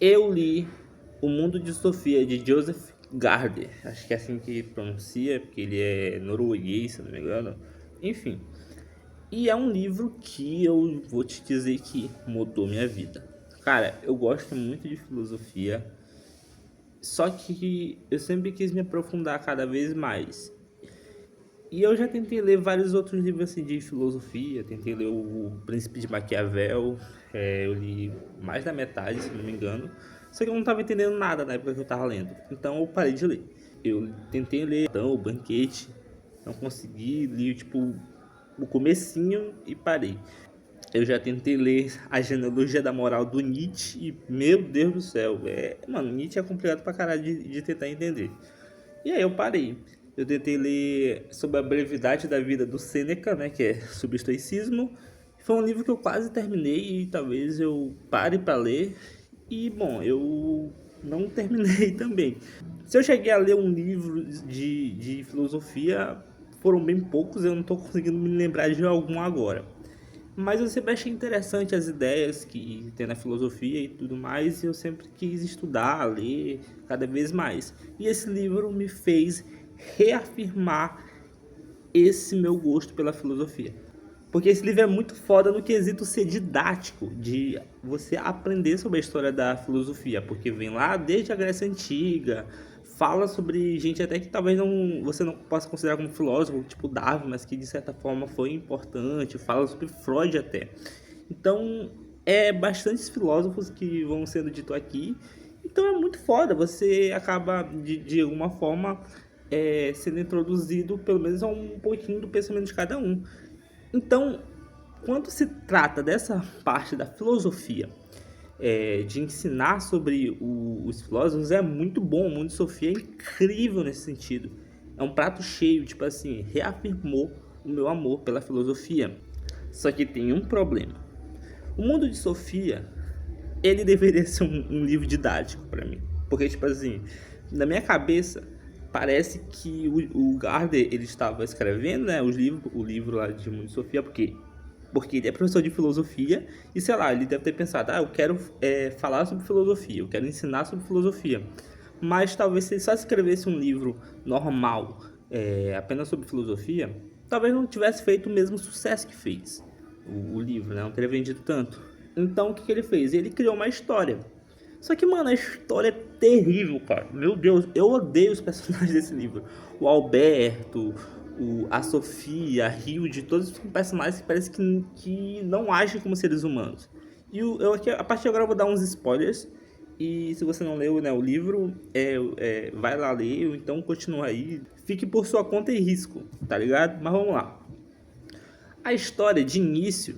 Eu li O Mundo de Sofia, de Joseph Garder. Acho que é assim que pronuncia, porque ele é norueguês, se não me engano. Enfim. E é um livro que eu vou te dizer que mudou minha vida. Cara, eu gosto muito de filosofia, só que eu sempre quis me aprofundar cada vez mais. E eu já tentei ler vários outros livros assim, de filosofia, tentei ler o Príncipe de Maquiavel, eu li mais da metade, se não me engano, só que eu não estava entendendo nada na época que eu estava lendo, então eu parei de ler. Eu tentei ler então, o Banquete, não consegui, li tipo o comecinho e parei. Eu já tentei ler A Genealogia da Moral do Nietzsche e, meu Deus do céu, mano, Nietzsche é complicado pra caralho de tentar entender. E aí eu parei. Eu tentei ler sobre a brevidade da vida do Sêneca, né, que é sobre o estoicismo. Foi um livro que eu quase terminei e talvez eu pare para ler. E, bom, eu não terminei também. Se eu cheguei a ler um livro de filosofia, foram bem poucos, eu não estou conseguindo me lembrar de algum agora. Mas eu sempre achei interessante as ideias que tem na filosofia e tudo mais, e eu sempre quis estudar, ler cada vez mais. E esse livro me fez reafirmar esse meu gosto pela filosofia. Porque esse livro é muito foda no quesito ser didático, de você aprender sobre a história da filosofia, porque vem lá desde a Grécia Antiga, fala sobre gente até que talvez não, você não possa considerar como filósofo, tipo Darwin, mas que de certa forma foi importante, fala sobre Freud até. Então, é bastantes filósofos que vão sendo dito aqui, então é muito foda, você acaba de alguma forma sendo introduzido pelo menos a um pouquinho do pensamento de cada um. Então, quando se trata dessa parte da filosofia, de ensinar sobre os filósofos, é muito bom. O Mundo de Sofia é incrível nesse sentido. É um prato cheio, tipo assim, reafirmou o meu amor pela filosofia. Só que tem um problema. O Mundo de Sofia, ele deveria ser um livro didático para mim. Porque, tipo assim, na minha cabeça, parece que o Gardner, ele estava escrevendo, né, o livro lá de Mundo de Sofia, porque ele é professor de filosofia e, sei lá, ele deve ter pensado, eu quero falar sobre filosofia, eu quero ensinar sobre filosofia. Mas talvez se ele só escrevesse um livro normal, apenas sobre filosofia, talvez não tivesse feito o mesmo sucesso que fez o livro, né? Não teria vendido tanto. Então o que ele fez? Ele criou uma história. Só que, mano, a história é terrível, cara. Meu Deus, eu odeio os personagens desse livro. O Alberto, a Sofia, a Hilde, todos são personagens que parece que não agem como seres humanos. E a partir de agora eu vou dar uns spoilers. E se você não leu, né, o livro, vai lá ler, ou então continua aí. Fique por sua conta e risco, tá ligado? Mas vamos lá. A história de início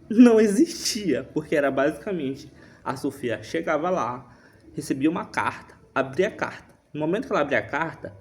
não existia, porque era basicamente a Sofia chegava lá, recebia uma carta, abria a carta. No momento que ela abria a carta,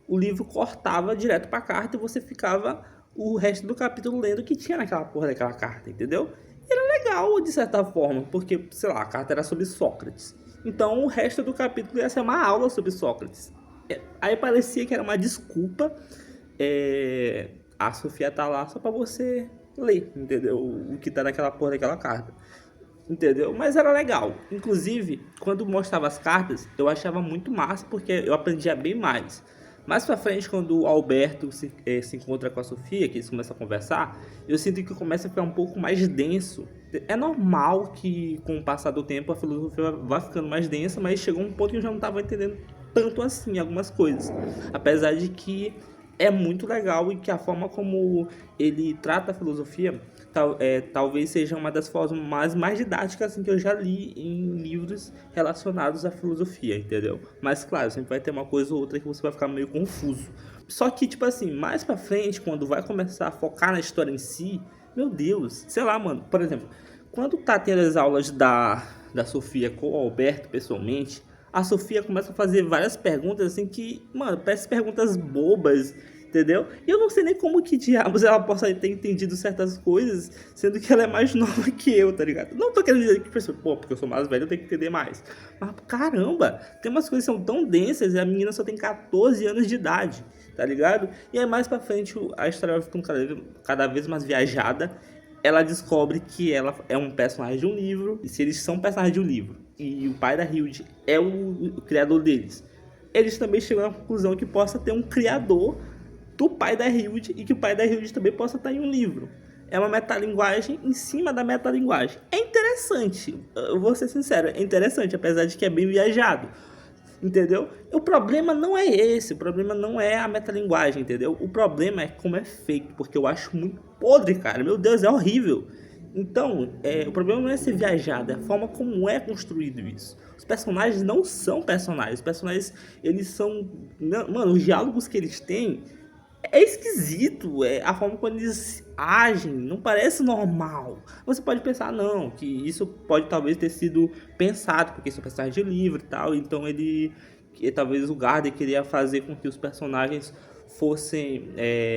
o livro cortava direto para a carta e você ficava o resto do capítulo lendo o que tinha naquela porra daquela carta, entendeu? E era legal de certa forma, porque, sei lá, a carta era sobre Sócrates. Então o resto do capítulo ia ser uma aula sobre Sócrates. Aí parecia que era uma desculpa a Sofia tá lá só pra você ler, entendeu? O que tá naquela porra daquela carta. Entendeu? Mas era legal. Inclusive, quando mostrava as cartas, eu achava muito massa porque eu aprendia bem mais. Mais pra frente, quando o Alberto se encontra com a Sofia, que eles começam a conversar, eu sinto que começa a ficar um pouco mais denso. É normal que, com o passar do tempo, a filosofia vai ficando mais densa, mas chegou um ponto que eu já não estava entendendo tanto assim algumas coisas. Apesar de que é muito legal e que a forma como ele trata a filosofia talvez seja uma das formas mais didáticas assim, que eu já li em livros relacionados à filosofia, entendeu? Mas claro, sempre vai ter uma coisa ou outra que você vai ficar meio confuso. Só que, tipo assim, mais pra frente, quando vai começar a focar na história em si, meu Deus, sei lá, mano, por exemplo, quando tá tendo as aulas da Sofia com o Alberto pessoalmente, a Sofia começa a fazer várias perguntas assim que, mano, parece perguntas bobas, entendeu? E eu não sei nem como que diabos ela possa ter entendido certas coisas, sendo que ela é mais nova que eu, tá ligado? Não tô querendo dizer que, pô, porque eu sou mais velho eu tenho que entender mais. Mas, caramba, tem umas coisas que são tão densas e a menina só tem 14 anos de idade, tá ligado? E aí mais pra frente a história vai ficando cada vez mais viajada. ela descobre que ela é um personagem de um livro, e se eles são personagens de um livro, e o pai da Hilde é o criador deles, eles também chegam à conclusão que possa ter um criador do pai da Hilde, e que o pai da Hilde também possa estar em um livro. É uma metalinguagem em cima da metalinguagem. É interessante, eu vou ser sincero, é interessante, apesar de que é bem viajado. Entendeu? O problema não é esse, o problema não é a metalinguagem, entendeu? O problema é como é feito, porque eu acho muito podre, cara. Meu Deus, é horrível. Então, o problema não é ser viajado, é a forma como é construído isso. Os personagens não são personagens, os personagens, eles são... Mano, os diálogos que eles têm é esquisito, a forma como eles agem, não parece normal. Você pode pensar, não, que isso pode talvez ter sido pensado, porque são personagens de livro e tal, então talvez o Gardner queria fazer com que os personagens fossem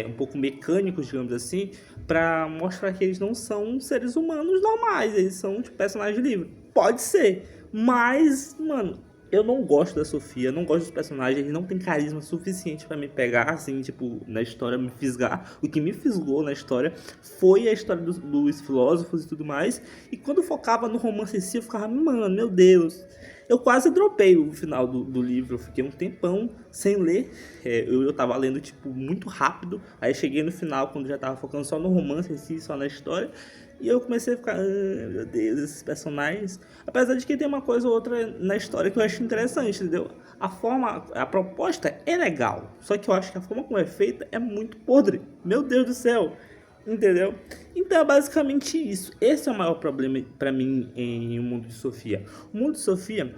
um pouco mecânicos, digamos assim, para mostrar que eles não são seres humanos normais, eles são tipo, personagens de livro. Pode ser, mas, mano, eu não gosto da Sofia, não gosto dos personagens, eles não têm carisma suficiente pra me pegar, assim, tipo, na história, me fisgar. O que me fisgou na história foi a história dos filósofos e tudo mais. E quando focava no romance em si, eu ficava, mano, meu Deus. Eu quase dropei o final do livro, eu fiquei um tempão sem ler. Eu tava lendo, tipo, muito rápido. Aí cheguei no final, quando já tava focando só no romance em si, só na história. E eu comecei a ficar, meu Deus, esses personagens. Apesar de que tem uma coisa ou outra na história que eu acho interessante, entendeu? A proposta é legal. Só que eu acho que a forma como é feita é muito podre. Meu Deus do céu. Entendeu? Então é basicamente isso. Esse é o maior problema pra mim em O Mundo de Sofia. O Mundo de Sofia,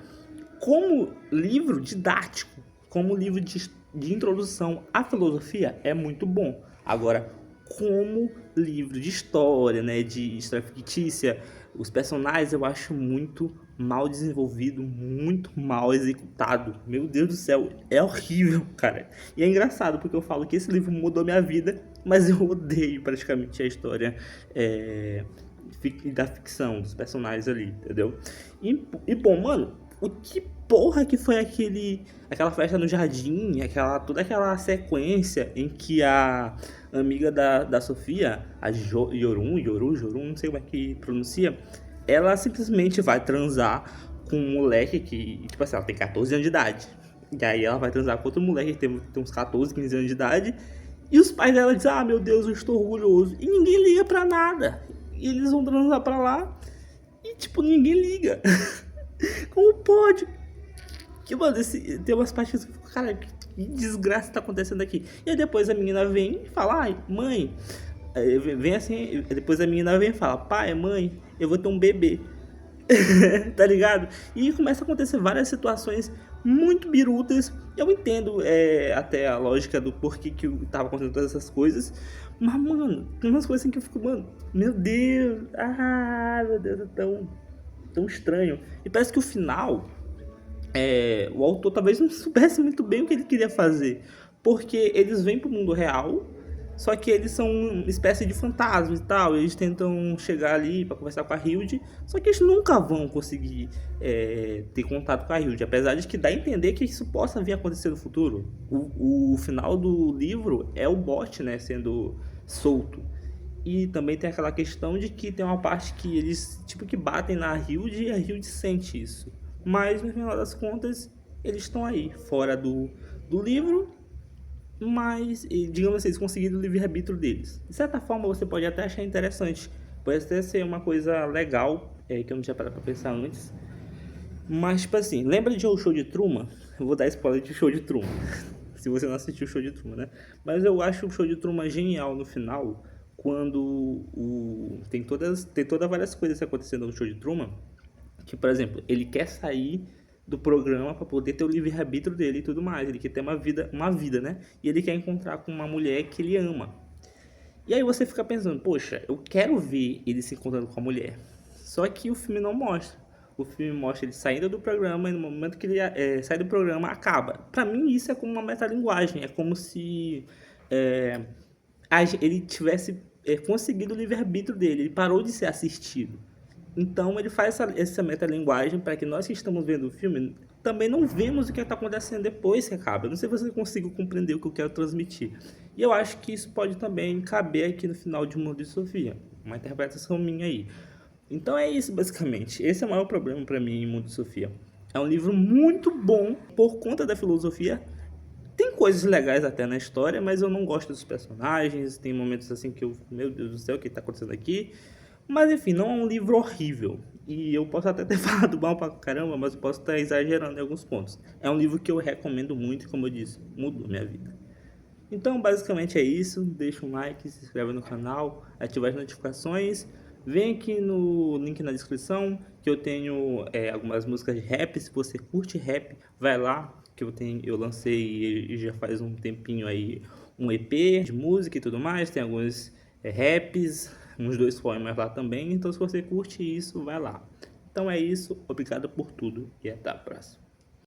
como livro didático, como livro de introdução à filosofia, é muito bom. Agora, como livro de história, né, de história fictícia, os personagens eu acho muito mal desenvolvido, muito mal executado. Meu Deus do céu, é horrível, cara. E é engraçado porque eu falo que esse livro mudou minha vida, mas eu odeio praticamente a história da ficção, dos personagens ali, entendeu? E bom, mano, o que porra que foi aquela festa no jardim, toda aquela sequência em que a amiga da Sofia, a Yoru, não sei como é que pronuncia, ela simplesmente vai transar com um moleque que, tipo assim, ela tem 14 anos de idade. E aí ela vai transar com outro moleque que tem uns 14, 15 anos de idade. E os pais dela dizem, ah, meu Deus, eu estou orgulhoso. E ninguém liga pra nada. E eles vão transar pra lá e, tipo, ninguém liga. Como pode? Que, mano, tem umas partes que eu fico, cara, que desgraça tá acontecendo aqui. E aí depois a menina vem e fala, ai, mãe, vem assim, depois a menina vem e fala, pai, mãe, eu vou ter um bebê. Tá ligado? E começa a acontecer várias situações muito birutas. Eu entendo até a lógica do porquê que tava acontecendo todas essas coisas. Mas, mano, tem umas coisas assim que eu fico, mano, meu Deus, é tão estranho. E parece que o final, o autor talvez não soubesse muito bem o que ele queria fazer. Porque eles vêm pro mundo real, só que eles são uma espécie de fantasmas e tal. Eles tentam chegar ali pra conversar com a Hilde, só que eles nunca vão conseguir ter contato com a Hilde. Apesar de que dá a entender que isso possa vir a acontecer no futuro. O final do livro é o bot, né, sendo solto. E também tem aquela questão de que tem uma parte que eles tipo que batem na Hilde e a Hilde sente isso. Mas no final das contas, eles estão aí, fora do livro, mas, digamos assim, eles conseguiram o livre-arbítrio deles. De certa forma, você pode até achar interessante. Pode até ser uma coisa legal, que eu não tinha parado pra pensar antes. Mas, tipo assim, lembra de O Show de Truman? Eu vou dar spoiler de Show de Truman. Se você não assistiu o Show de Truman, né? Mas eu acho o Show de Truman genial no final, quando tem todas várias coisas acontecendo no Show de Truman. Que, por exemplo, ele quer sair do programa para poder ter o livre-arbítrio dele e tudo mais. Ele quer ter uma vida, né? E ele quer encontrar com uma mulher que ele ama. E aí você fica pensando, poxa, eu quero ver ele se encontrando com a mulher. Só que o filme não mostra. O filme mostra ele saindo do programa e no momento que ele sai do programa, acaba. Pra mim isso é como uma metalinguagem. É como se ele tivesse conseguido o livre-arbítrio dele. Ele parou de ser assistido. Então ele faz essa metalinguagem para que nós que estamos vendo o filme também não vemos o que está acontecendo depois que acaba. Eu não sei se você conseguiu compreender o que eu quero transmitir. E eu acho que isso pode também caber aqui no final de O Mundo de Sofia. uma interpretação minha aí. Então é isso, basicamente. Esse é o maior problema para mim em Mundo de Sofia. É um livro muito bom por conta da filosofia. Tem coisas legais até na história, mas eu não gosto dos personagens. Tem momentos assim que eu, meu Deus do céu, o que está acontecendo aqui? Mas enfim, não é um livro horrível. E eu posso até ter falado mal pra caramba, mas eu posso estar exagerando em alguns pontos. É um livro que eu recomendo muito e, como eu disse, mudou minha vida. Então, basicamente é isso. Deixa um like, se inscreve no canal, ativa as notificações. Vem aqui no link na descrição que eu tenho algumas músicas de rap. Se você curte rap, vai lá que eu lancei já faz um tempinho aí um EP de música e tudo mais. Tem alguns raps, uns 2 poemas lá também. Então, se você curte isso, vai lá. Então é isso. Obrigado por tudo e até a próxima.